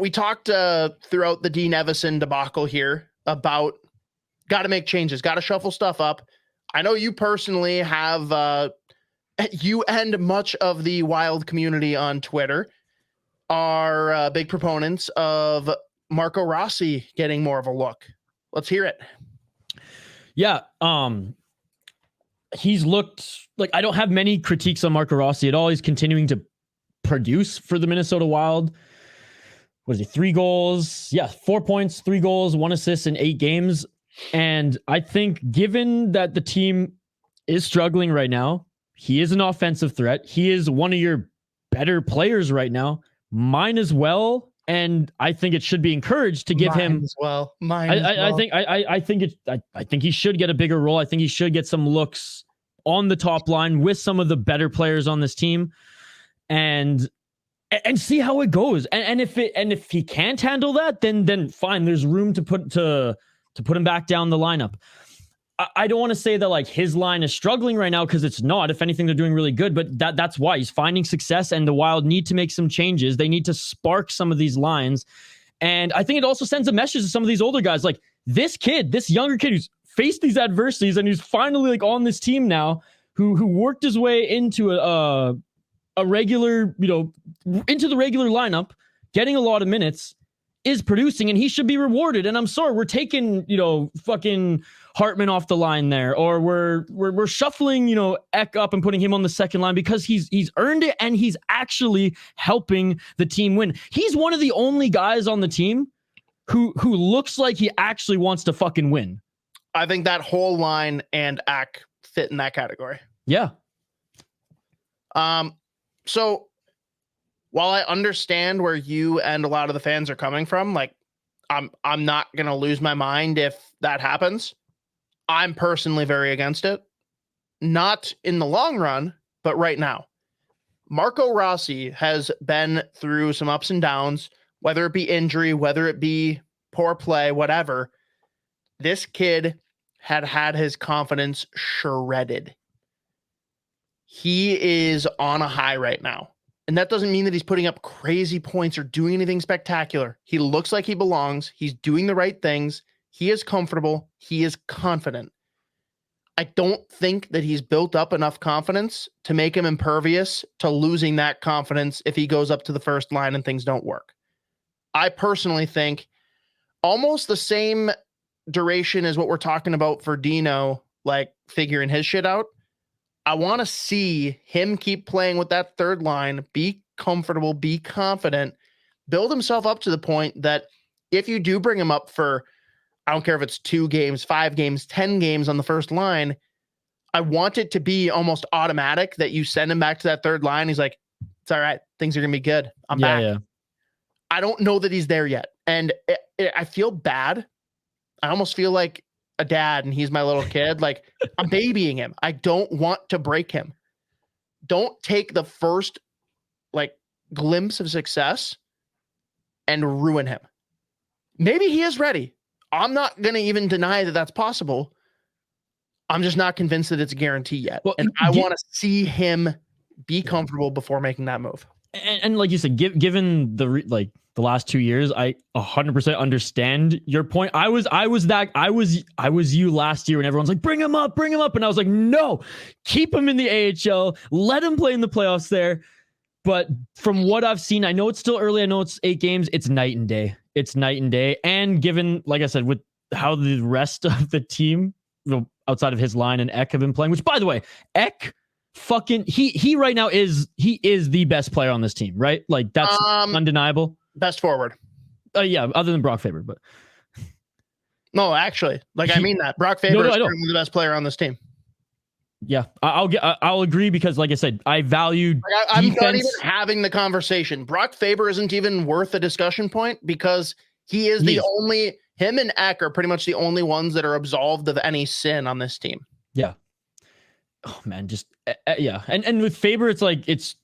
we talked throughout the Dean Evison debacle here about got to make changes, got to shuffle stuff up. I know you personally have, you and much of the Wild community on Twitter are big proponents of Marco Rossi getting more of a look. Let's hear it. Yeah. He's looked like, I don't have many critiques on Marco Rossi at all. He's continuing to produce for the Minnesota Wild. What is he? 3 goals. Yeah. 4 points, 3 goals, 1 assist in 8 games. And I think given that the team is struggling right now, he is an offensive threat. He is one of your better players right now. Mine as well. And I think it should be encouraged to give him as well. I think he should get a bigger role. I think he should get some looks on the top line with some of the better players on this team, and see how it goes. And if he can't handle that, then fine. There's room to put him back down the lineup. I don't want to say that like his line is struggling right now, because it's not. If anything, they're doing really good, but that's why he's finding success, and the Wild need to make some changes. They need to spark some of these lines. And I think it also sends a message to some of these older guys, like this younger kid who's faced these adversities and who's finally like on this team now, who worked his way into a regular, into the regular lineup, getting a lot of minutes, is producing, and he should be rewarded. And I'm sorry, we're taking, fucking Hartman off the line there, or we're shuffling, Eck up and putting him on the second line because he's earned it, and he's actually helping the team win. He's one of the only guys on the team who looks like he actually wants to fucking win. I think that whole line and Eck fit in that category. Yeah. So while I understand where you and a lot of the fans are coming from, like I'm not going to lose my mind if that happens. I'm personally very against it. Not in the long run, but right now. Marco Rossi has been through some ups and downs, whether it be injury, whether it be poor play, whatever. This kid had his confidence shredded. He is on a high right now. And that doesn't mean that he's putting up crazy points or doing anything spectacular. He looks like he belongs. He's doing the right things. He is comfortable. He is confident. I don't think that he's built up enough confidence to make him impervious to losing that confidence if he goes up to the first line and things don't work. I personally think almost the same duration as what we're talking about for Dino, like figuring his shit out. I want to see him keep playing with that third line, be comfortable, be confident, build himself up to the point that if you do bring him up for, I don't care if it's 2 games, 5 games, 10 games on the first line, I want it to be almost automatic that you send him back to that third line. He's like, it's all right. Things are going to be good. I'm back. Yeah. I don't know that he's there yet. And I feel bad. I almost feel like a dad and he's my little kid. Like I'm babying him. I don't want to break him. Don't take the first like glimpse of success and ruin him. Maybe he is ready. I'm not going to even deny that that's possible. I'm just not convinced that it's a guarantee yet. Well, and I want to see him be comfortable before making that move. And like you said, given the last 2 years, I 100% understand your point. I was you last year, and everyone's like, bring him up, and I was like, no, keep him in the AHL, let him play in the playoffs there. But from what I've seen, I know it's still early. I know it's 8 games. It's night and day. And given, like I said, with how the rest of the team, outside of his line and Eck have been playing, which by the way, Eck fucking he right now is the best player on this team, right? Like that's undeniable. Best forward. Yeah, other than Brock Faber, but no, actually, I mean that Brock Faber is the best player on this team. Yeah, I'll agree because, like I said, I value. I'm not even having the conversation. Brock Faber isn't even worth a discussion point because he is the only. Him and Eck are pretty much the only ones that are absolved of any sin on this team. Yeah. Oh man, just yeah. And with Faber, it's like it's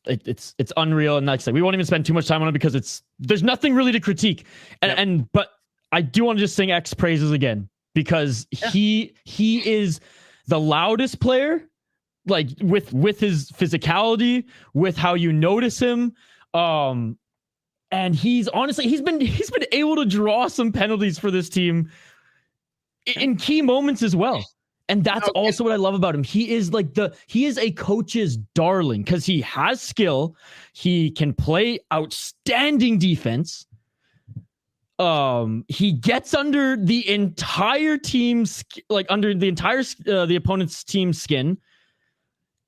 unreal. And like I said, we won't even spend too much time on it because there's nothing really to critique. But I do want to just sing Eck's praises again because he is the loudest player, like with his physicality, with how you notice him. And he's been able to draw some penalties for this team in key moments as well. And that's also what I love about him. He is a coach's darling because he has skill. He can play outstanding defense. He gets under the entire team's, the opponent's team's skin,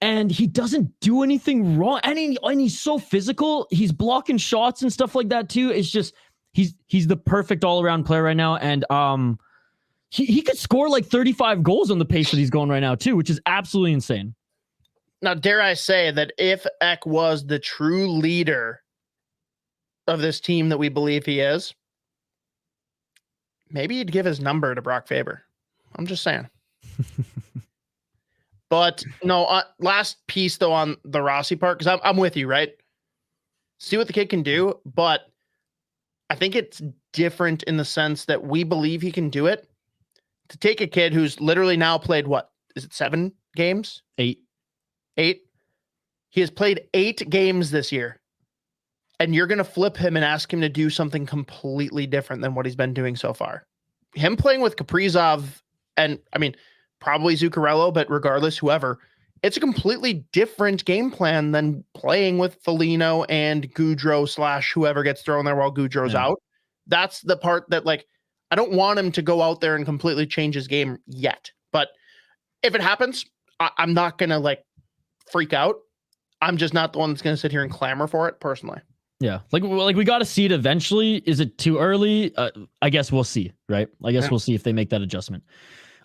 and he doesn't do anything wrong. And he's so physical. He's blocking shots and stuff like that too. It's just he's the perfect all around player right now, and He could score like 35 goals on the pace that he's going right now too, which is absolutely insane. Now, dare I say that if Ek was the true leader of this team that we believe he is, maybe he'd give his number to Brock Faber. I'm just saying. But no, last piece though on the Rossi part, because I'm with you, right? See what the kid can do, but I think it's different in the sense that we believe he can do it. To take a kid who's literally now played, what is it, 7 games? 8. He has played 8 games this year. And you're going to flip him and ask him to do something completely different than what he's been doing so far. Him playing with Kaprizov and, I mean, probably Zuccarello, but regardless, whoever, it's a completely different game plan than playing with Foligno and Goudreau / whoever gets thrown there while Goudreau's out. That's the part that, like, I don't want him to go out there and completely change his game yet. But if it happens, I'm not going to like freak out. I'm just not the one that's going to sit here and clamor for it personally. Yeah. Like we got to see it eventually. Is it too early? I guess we'll see, right? I guess we'll see if they make that adjustment.